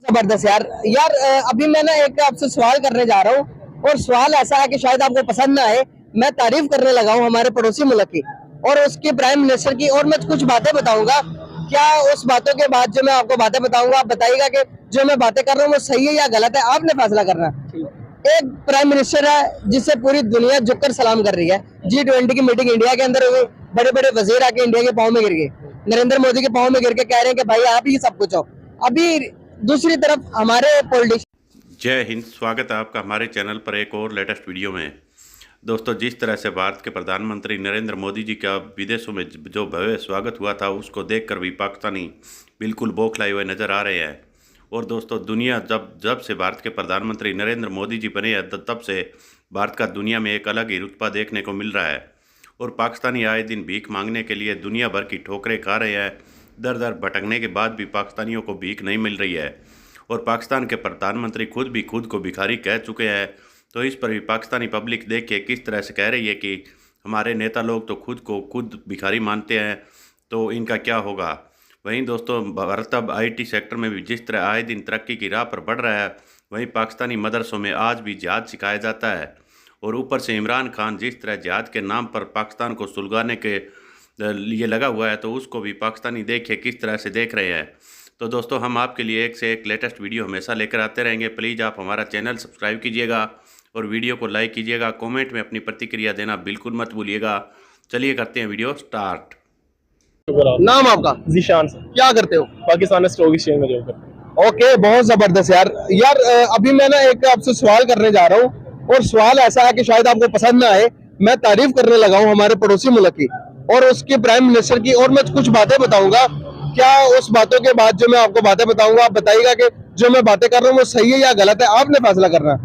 जबरदस्त यार यार अभी मैं ना एक आपसे सवाल करने जा रहा हूँ और सवाल ऐसा है कि शायद आपको पसंद ना आए। मैं तारीफ करने लगा हूँ हमारे पड़ोसी मुल्क की और उसके प्राइम मिनिस्टर की, और मैं कुछ बातें बताऊंगा। क्या उस बातों के बाद जो मैं आपको बातें बताऊंगा आप बताइएगा कि जो मैं बातें कर रहा हूँ वो सही है या गलत है, आपने फैसला करना है। एक प्राइम मिनिस्टर है जिससे पूरी दुनिया झुककर सलाम कर रही है। G20 की मीटिंग इंडिया के अंदर हुई, बड़े बड़े वजीर आके इंडिया के पाँव में गिर गए, नरेंद्र मोदी के पाँव में गिर के कह रहे हैं कि भाई आप ही सब कुछ हो। अभी दूसरी तरफ हमारे पॉलिटिशियन। जय हिंद। स्वागत है आपका हमारे चैनल पर एक और लेटेस्ट वीडियो में। दोस्तों, जिस तरह से भारत के प्रधानमंत्री नरेंद्र मोदी जी का विदेशों में जो भव्य स्वागत हुआ था, उसको देखकर भी पाकिस्तानी बिल्कुल बौखलाए हुए नज़र आ रहे हैं। और दोस्तों, दुनिया जब से भारत के प्रधानमंत्री नरेंद्र मोदी जी बने हैं तब से भारत का दुनिया में एक अलग ही रुतबा देखने को मिल रहा है। और पाकिस्तानी आए दिन भीख मांगने के लिए दुनिया भर की ठोकरें खा रहे हैं। दर दर भटकने के बाद भी पाकिस्तानियों को भीख नहीं मिल रही है और पाकिस्तान के प्रधानमंत्री खुद को भिखारी कह चुके हैं। तो इस पर भी पाकिस्तानी पब्लिक देखिए किस तरह से कह रही है कि हमारे नेता लोग तो खुद भिखारी मानते हैं, तो इनका क्या होगा। वहीं दोस्तों, भारत अब IT सेक्टर में भी जिस तरह आए दिन तरक्की की राह पर बढ़ रहा है, वहीं पाकिस्तानी मदरसों में आज भी जिहाद सिखाया जाता है। और ऊपर से इमरान खान जिस तरह जिहाद के नाम पर पाकिस्तान को सुलगाने के लिए लगा हुआ है, तो उसको भी पाकिस्तानी देखिए किस तरह से देख रहे हैं। तो दोस्तों, हम आपके लिए एक से एक लेटेस्ट वीडियो हमेशा लेकर आते रहेंगे। प्लीज़ आप हमारा चैनल सब्सक्राइब कीजिएगा और वीडियो को लाइक कीजिएगा। कमेंट में अपनी प्रतिक्रिया देना बिल्कुल मत भूलिएगा। चलिए करते हैं वीडियो स्टार्ट। नाम आपका? जीशान सर, क्या करते हो? पाकिस्तान स्टॉक एक्सचेंज में जॉब करते हैं। ओके, बहुत जबरदस्त यार यार अभी मैं ना एक आपसे सवाल करने जा रहा हूँ और सवाल ऐसा है कि शायद आपको पसंद ना आए। मैं तारीफ करने लगा हूँ हमारे पड़ोसी मुल्क की और उसके प्राइम मिनिस्टर की, और मैं कुछ बातें बताऊंगा। क्या उस बातों के बाद जो मैं आपको बातें बताऊंगा आप बताइएगा कि जो मैं बातें कर रहा हूँ वो सही है या गलत है, आपने फैसला करना है।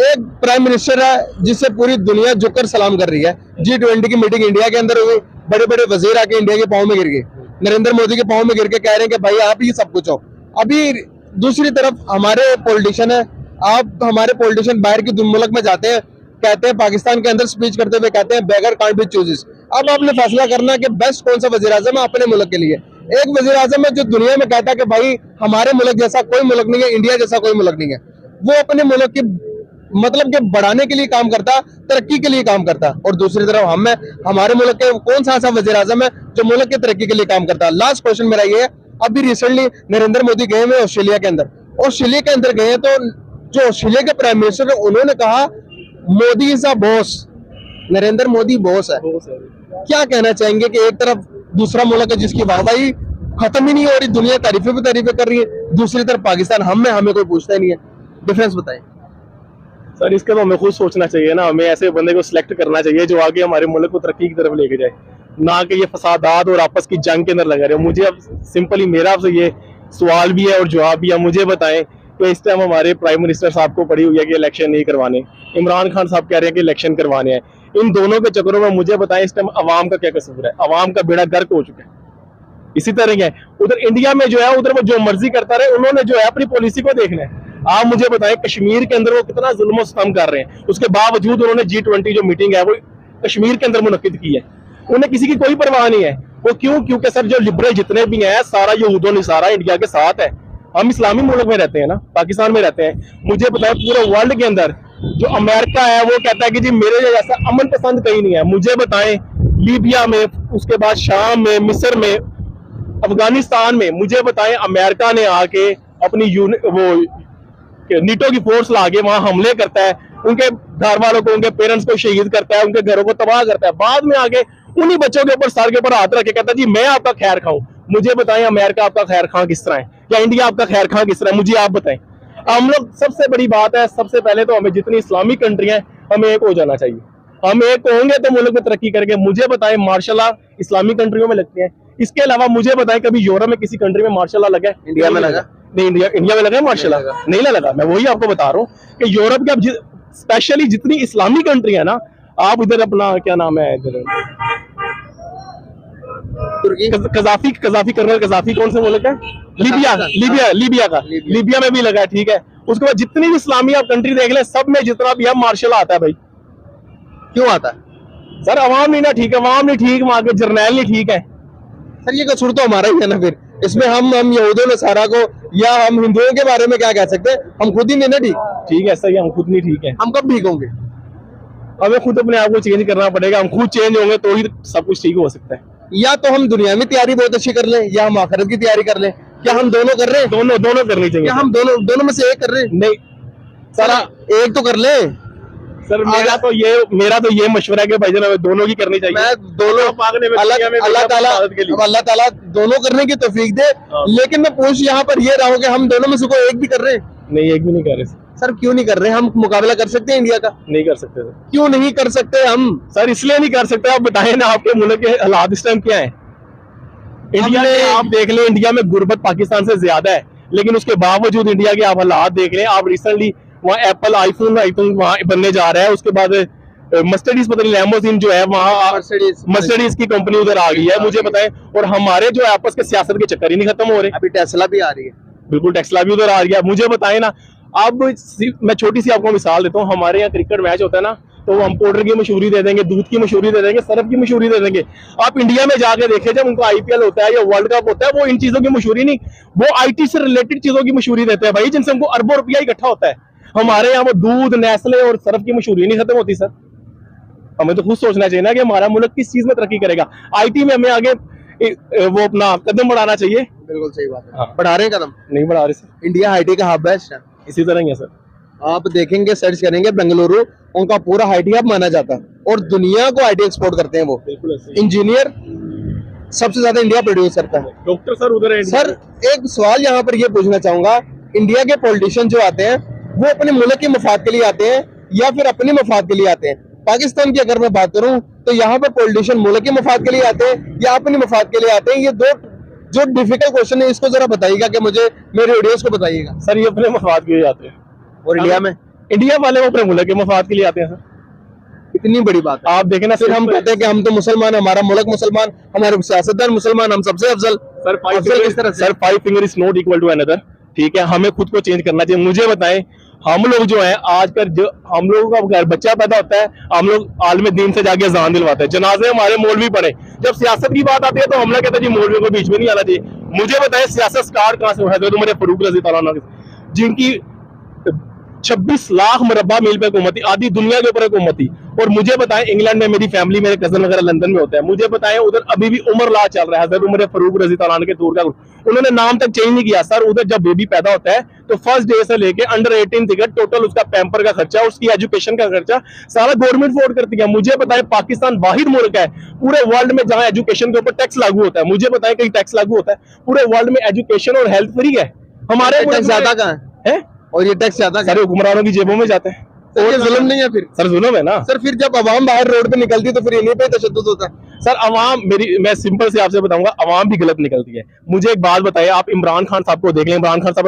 एक प्राइम मिनिस्टर है जिससे पूरी दुनिया झुककर सलाम कर रही है। G20 की मीटिंग इंडिया के अंदर हुई, बड़े बड़े वजीर आके इंडिया के पाँव में गिर गए, नरेंद्र मोदी के पाँव में गिर के कह रहे हैं कि भाई आप ही सब कुछ हो। अभी दूसरी तरफ हमारे पॉलिटिशियन है, आप हमारे पॉलिटिशियन बाहर की मुल्क में जाते हैं, कहते हैं पाकिस्तान के अंदर स्पीच करते हुए कहते हैं बेगर कांट बी चूजेस। अब आपने फैसला करना है कि बेस्ट कौन सा वजीर आजम है अपने मुल्क के लिए। एक वजीर आजम है जो दुनिया में कहता है कि भाई हमारे मुल्क जैसा कोई मुल्क नहीं है, इंडिया जैसा कोई मुल्क नहीं है। वो अपने मुल्क की मतलब कि बढ़ाने के लिए काम करता, तरक्की के लिए काम करता। और दूसरी तरफ हम है, हमारे मुल्क के कौन सा ऐसा वजीर आजम है जो मुल्क की तरक्की के लिए काम करता। लास्ट क्वेश्चन मेरा ये है, अभी रिसेंटली नरेंद्र मोदी गए हुए ऑस्ट्रेलिया के अंदर, ऑस्ट्रेलिया के अंदर गए तो जो ऑस्ट्रेलिया के प्राइम मिनिस्टर है उन्होंने कहा Modi is a boss, Narendra Modi boss है। क्या कहना चाहेंगे कि एक तरफ दूसरा मुल्क है जिसकी वाहवाही खत्म ही नहीं हो रही, दुनिया तारीफें पे तारीफें कर रही है, दूसरी तरफ पाकिस्तान हम में हमें कोई पूछता ही नहीं है। डिफरेंस बताएं सर। इसका तो हमें खुद सोचना चाहिए ना, हमें ऐसे बंदे को सिलेक्ट करना चाहिए जो आगे हमारे मुल्क को तरक्की की तरफ लेके जाए, ना कि ये फसादात और आपस की जंग के अंदर लगा रहे हो। मुझे अब सिंपली मेरा आपसे ये सवाल भी है और जवाब भी है, मुझे बताएं कि इस टाइम हमारे प्राइम मिनिस्टर साहब को पड़ी हुई है कि इलेक्शन नहीं करवाने, इमरान खान साहब कह रहे हैं कि इलेक्शन करवाने हैं। इन दोनों के चक्करों में मुझे बताएं इस टाइम अवाम का क्या कसूर है? अवाम का बेड़ा गर्क हो चुका है। इसी तरह है उधर इंडिया में जो है, उधर वो जो मर्जी करता रहे, उन्होंने जो है अपनी पॉलिसी को देखना है। आप मुझे बताएं कश्मीर के अंदर वो कितना जुल्म सितम कर रहे हैं, उसके बावजूद उन्होंने G20 जो मीटिंग है वो कश्मीर के अंदर मुनक्किद की है। उन्हें किसी की कोई परवाह नहीं है। वो क्यों? क्योंकि सर जो लिबरल जितने भी हैं सारा यहूदो निसारा इंडिया के साथ है। हम इस्लामी मुल्क में रहते हैं ना, पाकिस्तान में रहते हैं। मुझे बताएं पूरे वर्ल्ड के अंदर जो अमेरिका है वो कहता है कि जी मेरे जैसा अमन पसंद कहीं नहीं है। मुझे बताएं लीबिया में, उसके बाद शाम में, मिस्र में, अफगानिस्तान में, मुझे बताएं अमेरिका ने आके अपनी वो नीटो की फोर्स लाके वहां हमले करता है, उनके घर वालों को, उनके पेरेंट्स को शहीद करता है, उनके घरों को तबाह करता है। बाद में आके उन्हीं बच्चों के ऊपर सर के ऊपर हाथ रख के कहता है जी मैं आपका खैर खाऊं। मुझे बताएं अमेरिका आपका खैर खां किस तरह है, या इंडिया आपका खैर खां किस तरह है? मुझे आप बताएं। हम लोग सबसे बड़ी बात है, सबसे पहले तो हमें जितनी इस्लामिक कंट्री है हमें एक हो जाना चाहिए। हम एक होंगे तो मुल्क में तरक्की करेंगे। मुझे बताएं मार्शल लॉ इस्लामिक कंट्रियों में लगते हैं। इसके अलावा मुझे बताएं कभी यूरोप में किसी कंट्री में मार्शल लॉ लगा है? इंडिया में लगा नहीं, इंडिया में लगा है मार्शल लॉ? नहीं लगा। मैं वही आपको बता रहा हूँ कि यूरोप के अब स्पेशली जितनी इस्लामिक कंट्री है ना, आप इधर अपना क्या नाम है इधर कजाफी कर्नल कजाफी कौन से मुल्क है? लीबिया में भी लगा है। ठीक है, उसके बाद जितनी भी इस्लामी आप कंट्री देख ले, सब में जितना भी है मार्शल आता है। भाई क्यों आता है? सर अवाम नहीं ना ठीक है, अवाम नहीं ठीक, वहां के जर्नैल नहीं ठीक है। सर ये कसूर तो हमारा ही है ना। फिर इसमें हम यहूदियों नसारा को या हम हिंदुओं के बारे में क्या कह सकते हैं? हम खुद ही नहीं ना ठीक। ठीक है, सही है, हम खुद नहीं ठीक है। हम कब ठीक होंगे? हमें खुद अपने आप को चेंज करना पड़ेगा, हम खुद चेंज होंगे तो ही सब कुछ ठीक हो सकता है। या तो हम दुनिया में तैयारी बहुत अच्छी कर लें या हम आखिरत की तैयारी कर लें। क्या हम दोनों कर रहे हैं? दोनों करनी चाहिए। क्या हम दोनों में से एक कर रहे हैं? नहीं सर एक तो कर ले सर, मेरा तो ये मशवरा है कि भाईजान हमें दोनों की करनी चाहिए। मैं दोनों अल्लाह ताला दोनों करने की तौफीक दे। लेकिन मैं पूछ यहाँ पर ये रहा हूँ कि हम दोनों में से कोई एक भी कर रहे हैं? नहीं, एक भी नहीं कर रहे सर। क्यों नहीं कर रहे? हम मुकाबला कर सकते हैं इंडिया का? नहीं कर सकते सर। क्यों नहीं कर सकते हम? सर इसलिए नहीं कर सकते, आप बताएं ना आपके मुल्क के हालात इस टाइम क्या है। इंडिया में आप देख लें, इंडिया में गुर्बत पाकिस्तान से ज्यादा है, लेकिन उसके बावजूद इंडिया के आप हालात देख लें। आप रिसेंटली वहाँ एप्पल आईफोन वहाँ बनने जा रहा है, उसके बाद मर्सिडीज पता नहीं लैम्बोर्गिनी जो है वहाँ मर्सिडीज की कंपनी उधर आ गई है, मुझे बताएं। और हमारे जो आपस के सियासत के चक्कर ही नहीं खत्म हो रहे। अभी टेस्ला भी आ रही है। बिल्कुल, टेस्ला भी उधर आ गया, मुझे बताएं ना। अब मैं छोटी सी आपको मिसाल देता हूँ, हमारे यहाँ क्रिकेट मैच होता है ना, तो हम पाउडर की मशहूरी दे देंगे, दूध की मशहूरी दे देंगे, सरफ की मशहूरी दे देंगे। आप इंडिया में जाके देखें, जब उनको आईपीएल होता है या वर्ल्ड कप होता है, वो इन चीजों की मशहूरी नहीं, वो आईटी से रिलेटेड चीजों की मशहूरी देते हैं भाई, जिनसे हमको अरबों रुपया इकट्ठा होता है। हमारे यहाँ वो दूध, नेस्ले और सरफ की मशहूरी नहीं खत्म होती सर। हमें तो खुद सोचना चाहिए ना कि हमारा मुल्क किस चीज में तरक्की करेगा। आईटी में हमें आगे वो अपना कदम बढ़ाना चाहिए। बिल्कुल सही बात है। हाँ। बढ़ा रहे हैं कदम? नहीं बढ़ा रहे सर। इंडिया आईटी का हब है इस टाइम। इसी तरह ही है सर। आप देखेंगे, सर्च करेंगे, बेंगलुरु उनका पूरा आईटी हब माना जाता है और दुनिया को आईटी एक्सपोर्ट करते हैं। वो इंजीनियर सबसे ज्यादा इंडिया प्रोड्यूस करता है। डॉक्टर सर उधर है। सर एक सवाल यहाँ पर ये पूछना चाहूंगा, इंडिया के पॉलिटिशियन जो आते हैं वो अपने मुल्क के मफाद के लिए आते हैं या फिर अपने मफाद के लिए आते हैं? पाकिस्तान की अगर मैं बात करूं तो यहाँ पर पॉलिटिशियन मुल्क के मफाद के लिए आते हैं या अपने मफाद के लिए आते हैं? ये दो जो डिफिकल्ट क्वेश्चन है, इसको जरा बताइएगा कि मुझे मेरे ऑडियंस को बताइएगा। सर ये अपने मफाद के लिए आते हैं। और इंडिया में? इंडिया वाले वो अपने मुल्क के मफाद के लिए आते हैं सर। इतनी बड़ी बात है। आप देखें ना, फिर हम कहते हैं कि हम तो मुसलमान, हमारा मुल्क मुसलमान, हमारे सियासतदान मुसलमान, हम सबसे अफजल। Sir five finger is not equal to another. ठीक है, हमें खुद को चेंज करना चाहिए। मुझे बताएं, हम लोग जो है आजकल जो हम लोगों का घर बच्चा पैदा होता है, हम लोग आलम दीन से जाके अज़ान दिलवाते हैं, जनाजे हमारे मौलवी पढ़े। जब सियासत की बात आती है तो हमला कहता है जी मौलवियों को बीच में नहीं आना चाहिए। मुझे बताएं सियासत स्टार्ट कहां से हुआ है? हज़रत उमर फारूक रज़ी अल्लाह अन्हु जिनकी 26 लाख मुरब्बा मील पे हुकूमत थी, आधी दुनिया के ऊपर हुकूमत थी। और मुझे बताएं, इंग्लैंड में मेरी फैमिली, मेरे कजन वगैरह लंदन में होता है, मुझे बताएं उधर अभी भी उमर ला चल रहा है, हज़रत उमर फारूक रज़ी अल्लाह अन्हु के दौर का। उन्होंने नाम तक चेंज नहीं किया सर। उधर जब बेबी पैदा होता है तो फर्स्ट डे से लेके अंडर 18 तक टोटल उसका पैम्पर का खर्चा, उसकी एजुकेशन का खर्चा सारा गवर्नमेंट अफोर्ड करती है। मुझे बताएं, पाकिस्तान वाहिद मुल्क है पूरे वर्ल्ड में जहां एजुकेशन के ऊपर टैक्स लागू होता है। मुझे बताएं कहीं टैक्स लागू होता है? पूरे वर्ल्ड में एजुकेशन और हेल्थ फ्री है। हमारे टैक्स ज्यादा कहाँ है? और ये टैक्स ज्यादा सारे हुक्मरानों की जेबों में जाते हैं। और जुल्म नहीं है फिर? सर जुल्म है ना सर। फिर जब अवाम बाहर रोड पे निकलती है तो फिर इन्हीं पे तशद्दुद होता है। सर अवाम, मैं सिंपल से आपसे बताऊंगा, अवाम भी गलत निकलती है। मुझे एक बात बताइए, आप इमरान खान साहब को देख लें, इमरान खान साहब